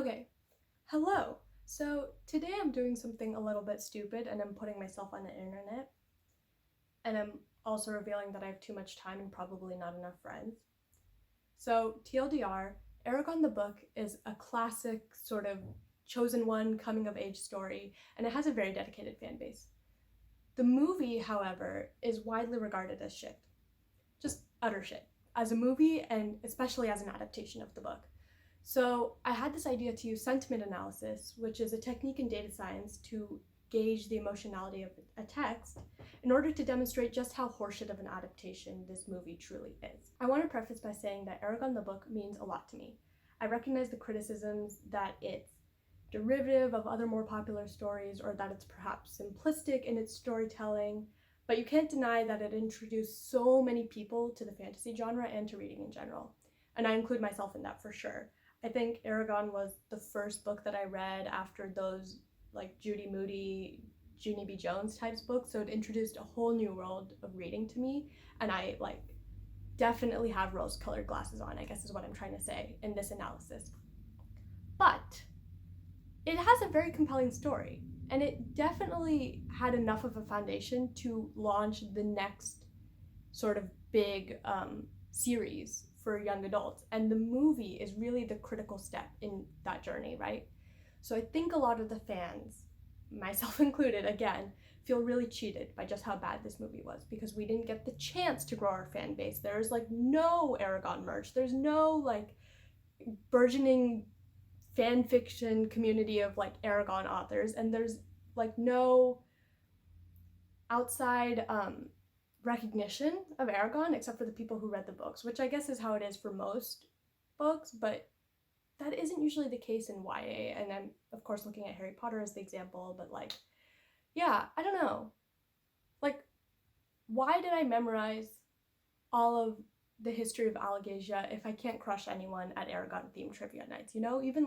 Okay, hello. So today I'm doing something a little bit stupid and I'm putting myself on the internet. And I'm also revealing that I have too much time and probably not enough friends. So, TLDR, Eragon the book is a classic, sort of chosen one coming of age story, and it has a very dedicated fan base. The movie, however, is widely regarded as shit. Just utter shit. As a movie, and especially as an adaptation of the book. So I had this idea to use sentiment analysis, which is a technique in data science to gauge the emotionality of a text in order to demonstrate just how horseshit of an adaptation this movie truly is. I want to preface by saying that Eragon the book means a lot to me. I recognize the criticisms that it's derivative of other more popular stories or that it's perhaps simplistic in its storytelling, but you can't deny that it introduced so many people to the fantasy genre and to reading in general. And I include myself in that for sure. I think Eragon was the first book that I read after those like Judy Moody, Junie B. Jones types books, so it introduced a whole new world of reading to me, and I definitely have rose-colored glasses on, I guess is what I'm trying to say in this analysis. But it has a very compelling story, and it definitely had enough of a foundation to launch the next sort of big series for young adults. And the movie is really the critical step in that journey, right? So I think a lot of the fans, myself included, again, feel really cheated by just how bad this movie was because we didn't get the chance to grow our fan base. There's no Eragon merch. There's no burgeoning fan fiction community of Eragon authors, and there's no outside recognition of Eragon except for the people who read the books, which I guess is how it is for most books, but that isn't usually the case in YA. And I'm of course looking at Harry Potter as the example, but yeah, I don't know. Why did I memorize all of the history of Alagasia if I can't crush anyone at Eragon themed trivia nights? Even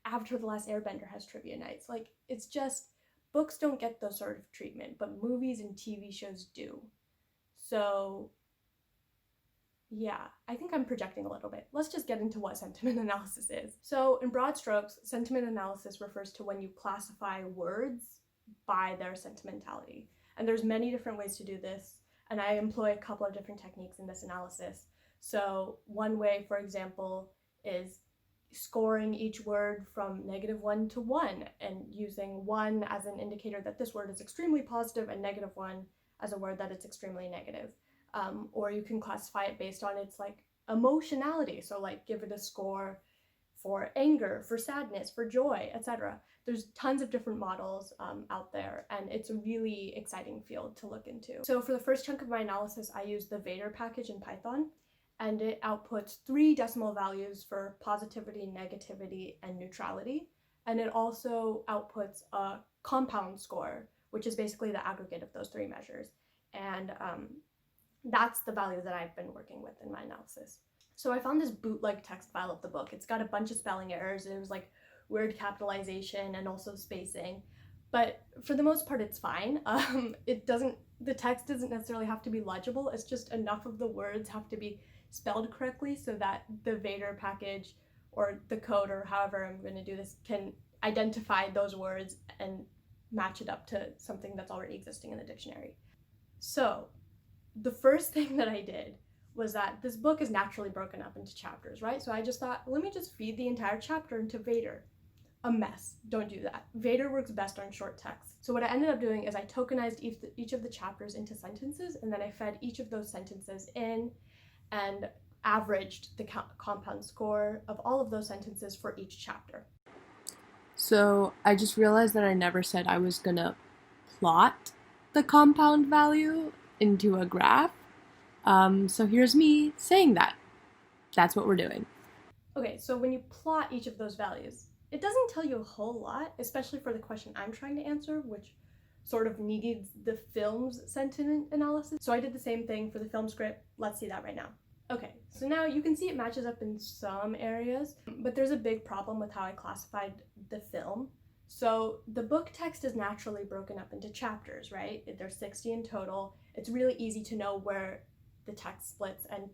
Avatar The Last Airbender has trivia nights. It's just books don't get those sort of treatment, but movies and TV shows do. So yeah, I think I'm projecting a little bit. Let's just get into what sentiment analysis is. So in broad strokes, sentiment analysis refers to when you classify words by their sentimentality. And there's many different ways to do this, and I employ a couple of different techniques in this analysis. So one way, for example, is scoring each word from -1 to 1 and using 1 as an indicator that this word is extremely positive and -1 as a word that it's extremely negative. Or you can classify it based on its emotionality. So give it a score for anger, for sadness, for joy, etc. There's tons of different models out there, and it's a really exciting field to look into. So for the first chunk of my analysis, I used the Vader package in Python, and it outputs 3 decimal values for positivity, negativity, and neutrality. And it also outputs a compound score, which is basically the aggregate of those 3 measures. And that's the value that I've been working with in my analysis. So I found this bootleg text file of the book. It's got a bunch of spelling errors. There's weird capitalization and also spacing, but for the most part it's fine. The text doesn't necessarily have to be legible. It's just enough of the words have to be spelled correctly so that the Vader package or the code, or however I'm going to do this, can identify those words and match it up to something that's already existing in the dictionary. So the first thing that I did was that this book is naturally broken up into chapters, right? So I just thought, let me just feed the entire chapter into Vader. A mess. Don't do that. Vader works best on short text. So what I ended up doing is I tokenized each of the chapters into sentences, and then I fed each of those sentences in and averaged the compound score of all of those sentences for each chapter. So I just realized that I never said I was gonna plot the compound value into a graph. So here's me saying that. That's what we're doing. Okay, so when you plot each of those values, it doesn't tell you a whole lot, especially for the question I'm trying to answer, which sort of needs the film's sentiment analysis. So I did the same thing for the film script. Let's see that right now. Okay, so now you can see it matches up in some areas, but there's a big problem with how I classified the film. So the book text is naturally broken up into chapters, right? There's 60 in total. It's really easy to know where the text splits and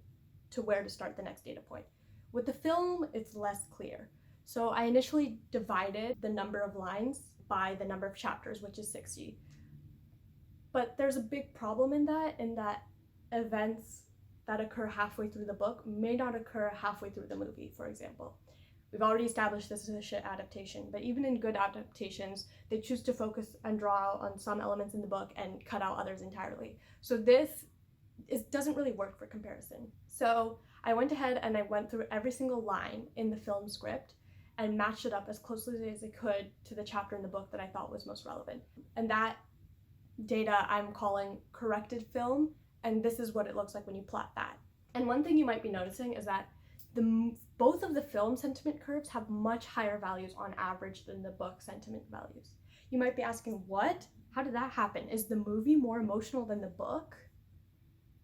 to where to start the next data point. With the film, it's less clear. So I initially divided the number of lines by the number of chapters, which is 60. But there's a big problem in that events that occur halfway through the book may not occur halfway through the movie, for example. We've already established this is a shit adaptation, but even in good adaptations, they choose to focus and draw on some elements in the book and cut out others entirely. So this doesn't really work for comparison. So I went ahead and I went through every single line in the film script and matched it up as closely as I could to the chapter in the book that I thought was most relevant. And that data I'm calling corrected film, and this is what it looks like when you plot that. And one thing you might be noticing is that both of the film sentiment curves have much higher values on average than the book sentiment values. You might be asking, what? How did that happen? Is the movie more emotional than the book?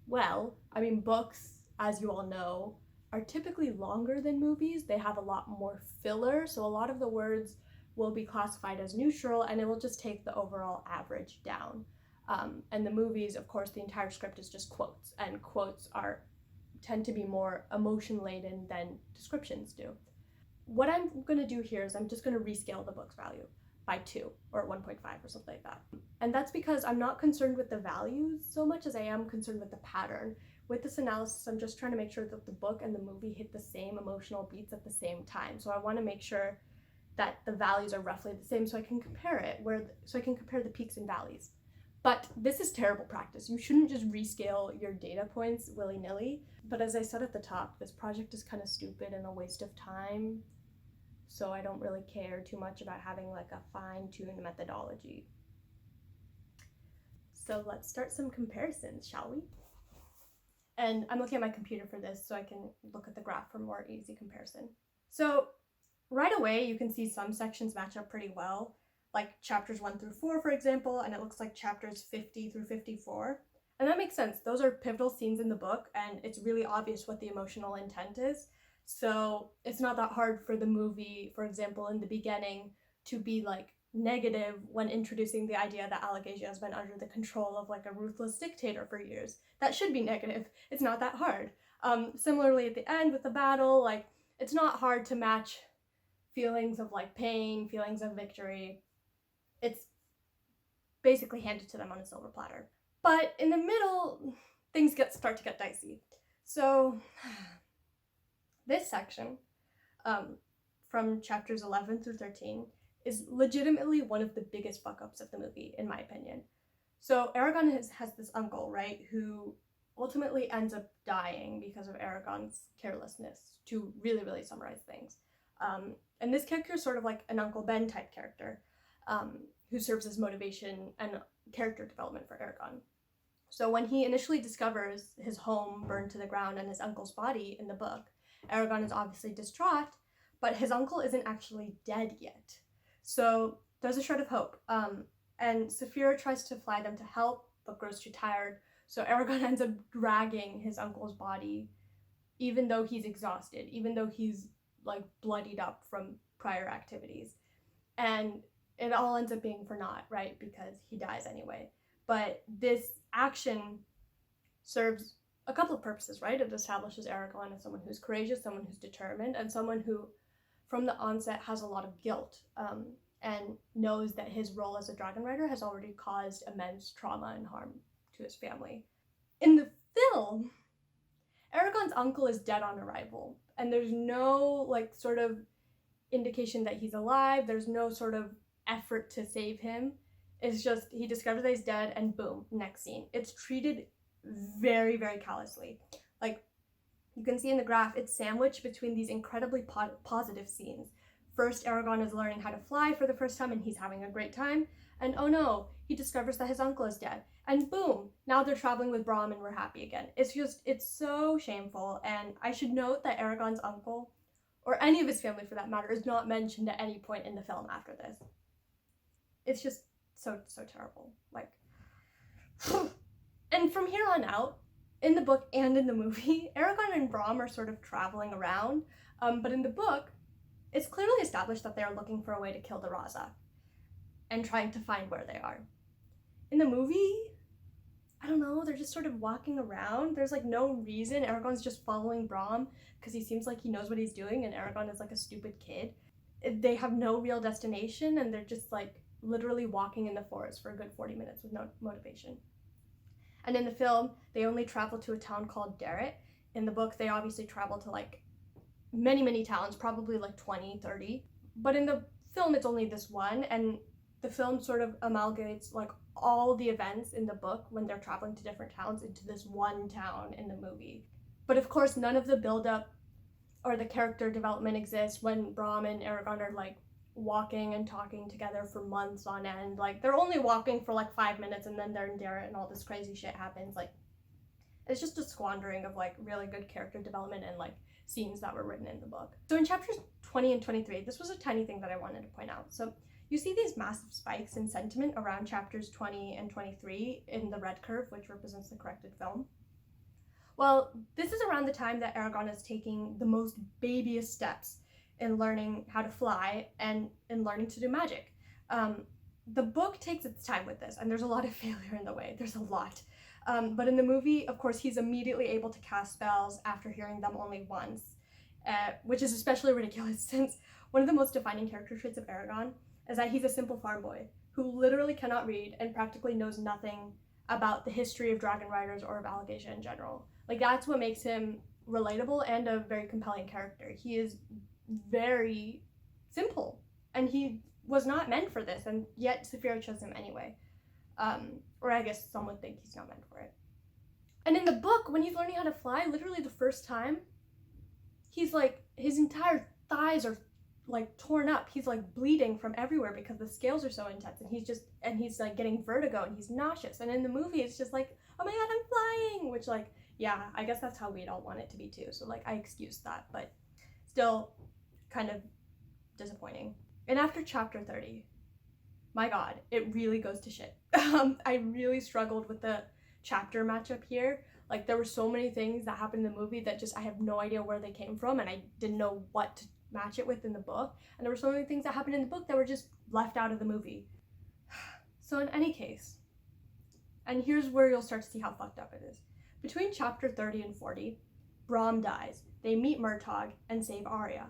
Well, I mean, books, as you all know, are typically longer than movies. They have a lot more filler, so a lot of the words will be classified as neutral, and it will just take the overall average down. And the movies, of course, the entire script is just quotes, and quotes tend to be more emotion laden than descriptions do. What I'm going to do here is I'm just going to rescale the book's value by 2 or 1.5 or something like that. And that's because I'm not concerned with the values so much as I am concerned with the pattern. With this analysis, I'm just trying to make sure that the book and the movie hit the same emotional beats at the same time. So I want to make sure that the values are roughly the same so I can compare it, so I can compare the peaks and valleys. But this is terrible practice. You shouldn't just rescale your data points willy-nilly. But as I said at the top, this project is kind of stupid and a waste of time. So I don't really care too much about having like a fine-tuned methodology. So let's start some comparisons, shall we? And I'm looking at my computer for this so I can look at the graph for more easy comparison. So right away, you can see some sections match up pretty well, like chapters 1 through 4, for example, and it looks like chapters 50 through 54. And that makes sense. Those are pivotal scenes in the book, and it's really obvious what the emotional intent is. So it's not that hard for the movie, for example, in the beginning, to be like negative when introducing the idea that Alagasia has been under the control of like a ruthless dictator for years. That should be negative. It's not that hard. Similarly, at the end with the battle, like it's not hard to match feelings of like pain, feelings of victory. It's basically handed to them on a silver platter. But in the middle, things start to get dicey. So this section, from chapters 11 through 13, is legitimately one of the biggest fuck-ups of the movie, in my opinion. So Eragon has this uncle, right, who ultimately ends up dying because of Eragon's carelessness, to really, really summarize things. And this character is sort of like an Uncle Ben type character, who serves as motivation and character development for Eragon. So when he initially discovers his home burned to the ground and his uncle's body in the book, Eragon is obviously distraught, but his uncle isn't actually dead yet. So there's a shred of hope. And Saphira tries to fly them to help, but grows too tired. So Eragon ends up dragging his uncle's body, even though he's exhausted, even though he's like bloodied up from prior activities. And it all ends up being for naught, right? Because he dies anyway. But this action serves a couple of purposes, right? It establishes Eragon as someone who's courageous, someone who's determined, and someone who, from the onset, has a lot of guilt, and knows that his role as a dragon rider has already caused immense trauma and harm to his family. In the film, Eragon's uncle is dead on arrival, and there's no like sort of indication that he's alive. There's no sort of effort to save him. It's just he discovers that he's dead, and boom, next scene. It's treated very, very callously. Like you can see in the graph, it's sandwiched between these incredibly positive scenes. First, Eragon is learning how to fly for the first time and he's having a great time. And oh no, he discovers that his uncle is dead. And boom, now they're traveling with Brahm and we're happy again. It's so shameful. And I should note that Eragon's uncle, or any of his family for that matter, is not mentioned at any point in the film after this. It's just so terrible. Like, and from here on out, in the book and in the movie, Eragon and Brahm are sort of traveling around. But in the book, it's clearly established that they are looking for a way to kill the Raza and trying to find where they are. In the movie, I don't know, they're just sort of walking around. There's like no reason. Eragon's just following Brahm because he seems like he knows what he's doing and Eragon is like a stupid kid. they have no real destination, and they're just like literally walking in the forest for a good 40 minutes with no motivation. And in the film, they only travel to a town called Darrett. In the book, they obviously travel to like many towns, probably like 20, 30. But in the film, it's only this one, and the film sort of amalgamates like all the events in the book when they're traveling to different towns into this one town in the movie. But of course, none of the build-up or the character development exists when Brom and Eragon are like walking and talking together for months on end. Like they're only walking for like 5 minutes and then they're in Darrett and all this crazy shit happens. Like it's just a squandering of like really good character development and like scenes that were written in the book. So in chapters 20 and 23, this was a tiny thing that I wanted to point out. So you see these massive spikes in sentiment around chapters 20 and 23 in the red curve, which represents the corrected film. Well, this is around the time that Eragon is taking the most babyest steps in learning how to fly and in learning to do magic. The book takes its time with this, and there's a lot of failure in the way. There's a lot. But in the movie, of course, he's immediately able to cast spells after hearing them only once, which is especially ridiculous since one of the most defining character traits of Eragon is that he's a simple farm boy who literally cannot read and practically knows nothing about the history of dragon riders or of Alagasia in general. Like, that's what makes him relatable and a very compelling character. He is very simple, and he was not meant for this, and yet Saphira chose him anyway. Or I guess some would think he's not meant for it. And in the book, when he's learning how to fly, literally the first time, he's like, his entire thighs are like torn up. He's like bleeding from everywhere because the scales are so intense, and he's like getting vertigo and he's nauseous. And in the movie, it's just like, oh my god, I'm flying, which like, yeah, I guess that's how we'd all want it to be too. So like, I excuse that, but still kind of disappointing. And after chapter 30, my god, it really goes to shit. I really struggled with the chapter matchup here. Like, there were so many things that happened in the movie that just I have no idea where they came from, and I didn't know what to match it with in the book. And there were so many things that happened in the book that were just left out of the movie. So in any case, and here's where you'll start to see how fucked up it is. Between chapter 30 and 40, Brom dies. They meet Murtagh and save Arya.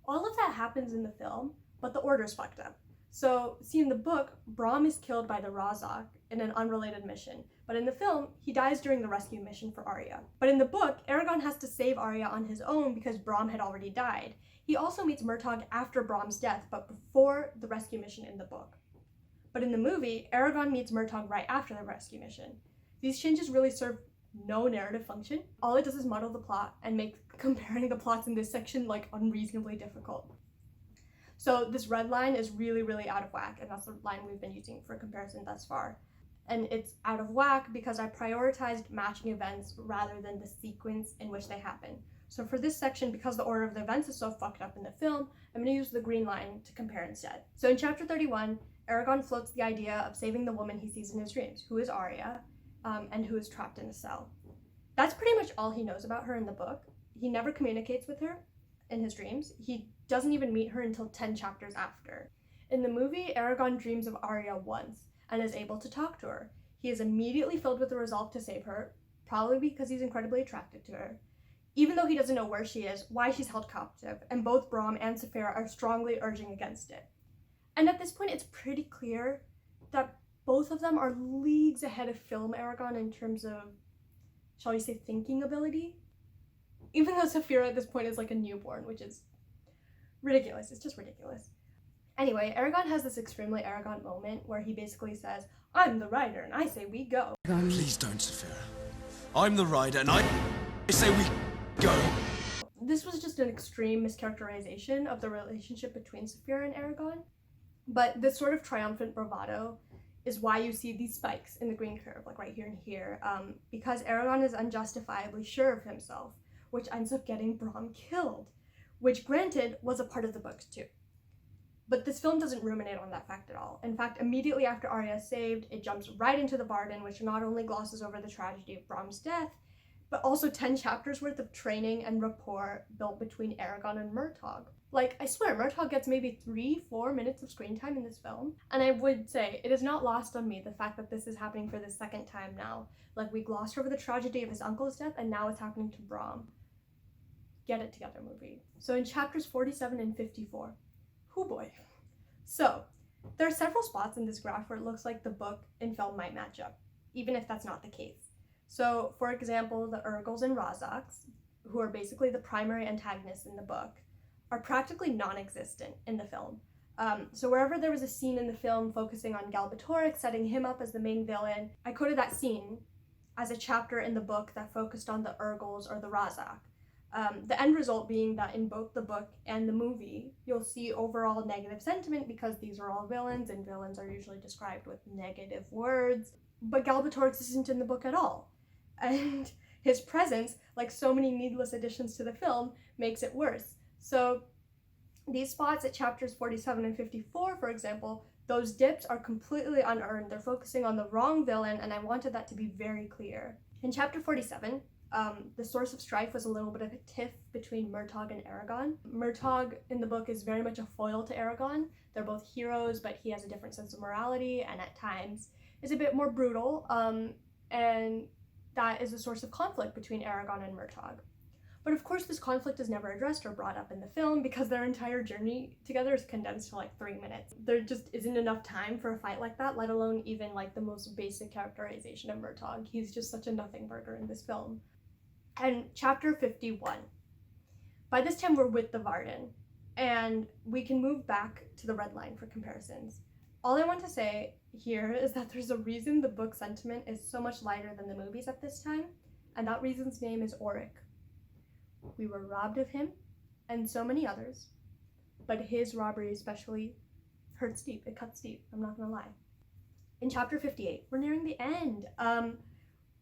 All of that happens in the film, but the order's fucked up. So, see, in the book, Brom is killed by the Razak in an unrelated mission, but in the film, he dies during the rescue mission for Arya. But in the book, Eragon has to save Arya on his own because Brom had already died. He also meets Murtagh after Brom's death, but before the rescue mission in the book. But in the movie, Eragon meets Murtagh right after the rescue mission. These changes really serve no narrative function. All it does is muddle the plot and make comparing the plots in this section like unreasonably difficult. So this red line is really out of whack, and that's the line we've been using for comparison thus far. And it's out of whack because I prioritized matching events rather than the sequence in which they happen. So for this section, because the order of the events is so fucked up in the film, I'm going to use the green line to compare instead. So in chapter 31, Eragon floats the idea of saving the woman he sees in his dreams, who is Arya, and who is trapped in a cell. That's pretty much all he knows about her in the book. He never communicates with her in his dreams. He doesn't even meet her until 10 chapters after. In the movie, Eragon dreams of Arya once and is able to talk to her. He is immediately filled with the resolve to save her, probably because he's incredibly attracted to her, even though he doesn't know where she is, why she's held captive, and both Brom and Saphira are strongly urging against it. And at this point, it's pretty clear that both of them are leagues ahead of film Eragon in terms of, shall we say, thinking ability? Even though Saphira at this point is like a newborn, which is ridiculous. It's just ridiculous. Anyway, Eragon has this extremely Eragon moment where he basically says, I'm the rider, and I say we go. Please don't, Saphira. I'm the rider, and I say we go. This was just an extreme mischaracterization of the relationship between Saphira and Eragon. But this sort of triumphant bravado is why you see these spikes in the green curve, like right here and here, because Eragon is unjustifiably sure of himself, which ends up getting Brom killed, which granted was a part of the books too. But this film doesn't ruminate on that fact at all. In fact, immediately after Arya is saved, it jumps right into the Varden, which not only glosses over the tragedy of Brom's death, but also 10 chapters worth of training and rapport built between Eragon and Murtagh. Like, I swear, Murtagh gets maybe 3-4 minutes of screen time in this film. And I would say, it is not lost on me the fact that this is happening for the second time now. Like, we glossed over the tragedy of his uncle's death, and now it's happening to Brom. Get it together, movie. So in chapters 47 and 54, Hoo boy. So, there are several spots in this graph where it looks like the book and film might match up, even if that's not the case. So, for example, the Urgals and Razaks, who are basically the primary antagonists in the book, are practically non-existent in the film. So wherever there was a scene in the film focusing on Galbatorix, setting him up as the main villain, I coded that scene as a chapter in the book that focused on the Urgals or the Razak. The end result being that in both the book and the movie, you'll see overall negative sentiment because these are all villains, and villains are usually described with negative words. But Galbatorix isn't in the book at all. And his presence, like so many needless additions to the film, makes it worse. So these spots at chapters 47 and 54, for example, those dips are completely unearned. They're focusing on the wrong villain, and I wanted that to be very clear. In chapter 47, the source of strife was a little bit of a tiff between Murtagh and Eragon. Murtagh in the book is very much a foil to Eragon. They're both heroes, but he has a different sense of morality and at times is a bit more brutal, and that is a source of conflict between Eragon and Murtagh. But of course, this conflict is never addressed or brought up in the film because their entire journey together is condensed to like 3 minutes. There just isn't enough time for a fight like that, let alone even like the most basic characterization of Murtagh. He's just such a nothing burger in this film. And chapter 51. By this time, we're with the Varden, and we can move back to the red line for comparisons. All I want to say here is that there's a reason the book sentiment is so much lighter than the movies at this time, and that reason's name is Auric. We were robbed of him, and so many others, but his robbery especially hurts deep. It cuts deep, I'm not gonna lie. In chapter 58, we're nearing the end.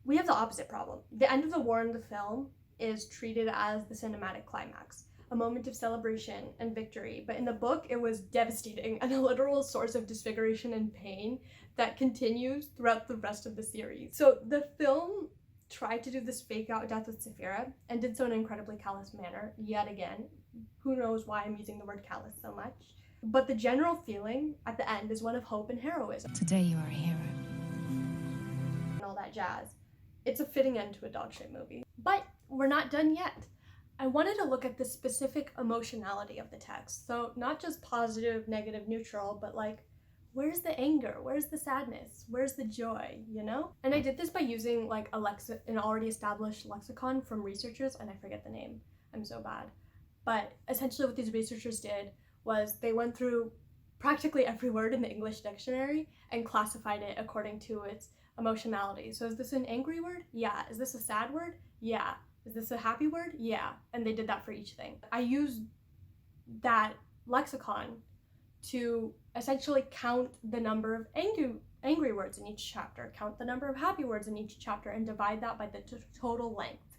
We have the opposite problem. The end of the war in the film is treated as the cinematic climax, a moment of celebration and victory, but in the book it was devastating and a literal source of disfiguration and pain that continues throughout the rest of the series. So the film tried to do this fake out death with Saphira and did so in an incredibly callous manner, yet again. Who knows why I'm using the word callous so much. But the general feeling at the end is one of hope and heroism. Today you are a hero. And all that jazz. It's a fitting end to a dogshit movie. But we're not done yet. I wanted to look at the specific emotionality of the text. So not just positive, negative, neutral, but like, where's the anger? Where's the sadness? Where's the joy, you know? And I did this by using like an already established lexicon from researchers, and I forget the name. I'm so bad. But essentially what these researchers did was they went through practically every word in the English dictionary and classified it according to its emotionality. So is this an angry word? Yeah. Is this a sad word? Yeah. Is this a happy word? Yeah. And they did that for each thing. I used that lexicon to essentially count the number of angry words in each chapter, count the number of happy words in each chapter, and divide that by the total length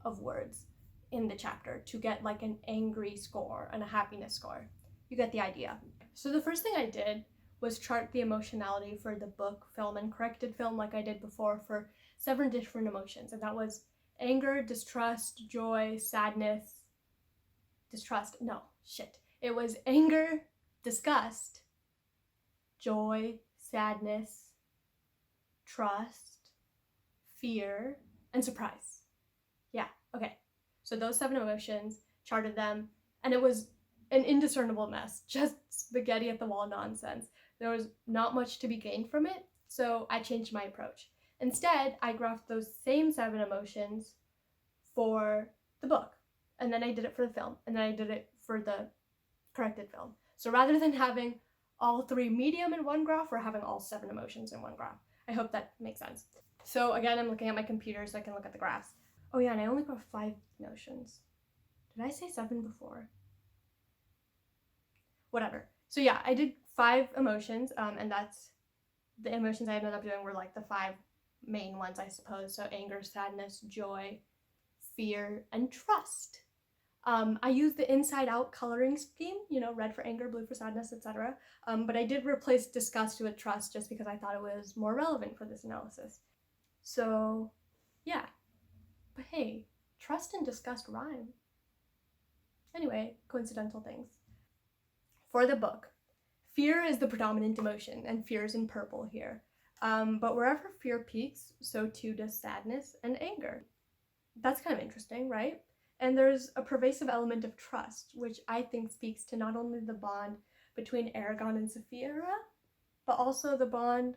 of words in the chapter to get like an angry score and a happiness score. You get the idea. So the first thing I did was chart the emotionality for the book, film, and corrected film like I did before for 7 different emotions, and that was anger, distrust, joy, sadness, it was anger, disgust, joy, sadness, trust, fear, and surprise. Yeah, okay. So those 7 emotions, charted them, and it was an indiscernible mess, just spaghetti at the wall nonsense. There was not much to be gained from it, so I changed my approach. Instead, I graphed those same 7 emotions for the book, and then I did it for the film, and then I did it for the corrected film. So rather than having all 3 medium in one graph, we're having all 7 emotions in one graph. I hope that makes sense. So again, I'm looking at my computer so I can look at the graphs. Oh yeah, and I only got 5 emotions. Did I say 7 before? Whatever. So yeah, I did 5 emotions, and that's the emotions I ended up doing were like the 5 main ones, I suppose. So anger, sadness, joy, fear, and trust. I used the inside out coloring scheme, you know, red for anger, blue for sadness, etc. But I did replace disgust with trust just because I thought it was more relevant for this analysis. So yeah, but hey, trust and disgust rhyme. Anyway, coincidental things. For the book, fear is the predominant emotion, and fear is in purple here. But wherever fear peaks, so too does sadness and anger. That's kind of interesting, right? And there's a pervasive element of trust, which I think speaks to not only the bond between Eragon and Saphira, but also the bond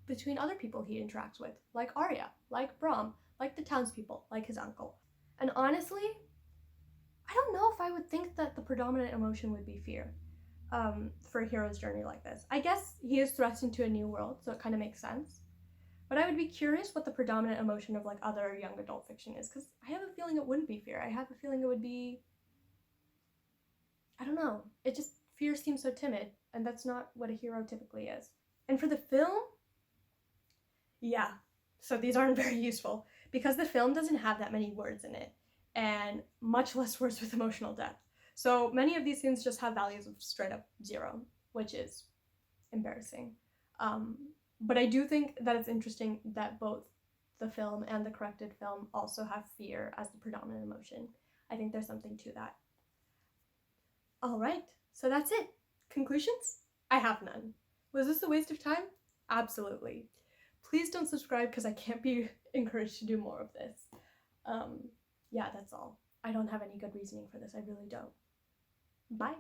between other people he interacts with, like Arya, like Brahm, like the townspeople, like his uncle. And honestly, I don't know if I would think that the predominant emotion would be fear for a hero's journey like this. I guess he is thrust into a new world, so it kind of makes sense. But I would be curious what the predominant emotion of like other young adult fiction is, because I have a feeling it wouldn't be fear. I have a feeling it would be, I don't know. It just, fear seems so timid, and that's not what a hero typically is. And for the film, yeah, so these aren't very useful because the film doesn't have that many words in it, and much less words with emotional depth. So many of these scenes just have values of straight up 0, which is embarrassing. But I do think that it's interesting that both the film and the corrected film also have fear as the predominant emotion. I think there's something to that. All right, so that's it. Conclusions? I have none. Was this a waste of time? Absolutely. Please don't subscribe because I can't be encouraged to do more of this. Yeah, that's all. I don't have any good reasoning for this. I really don't. Bye.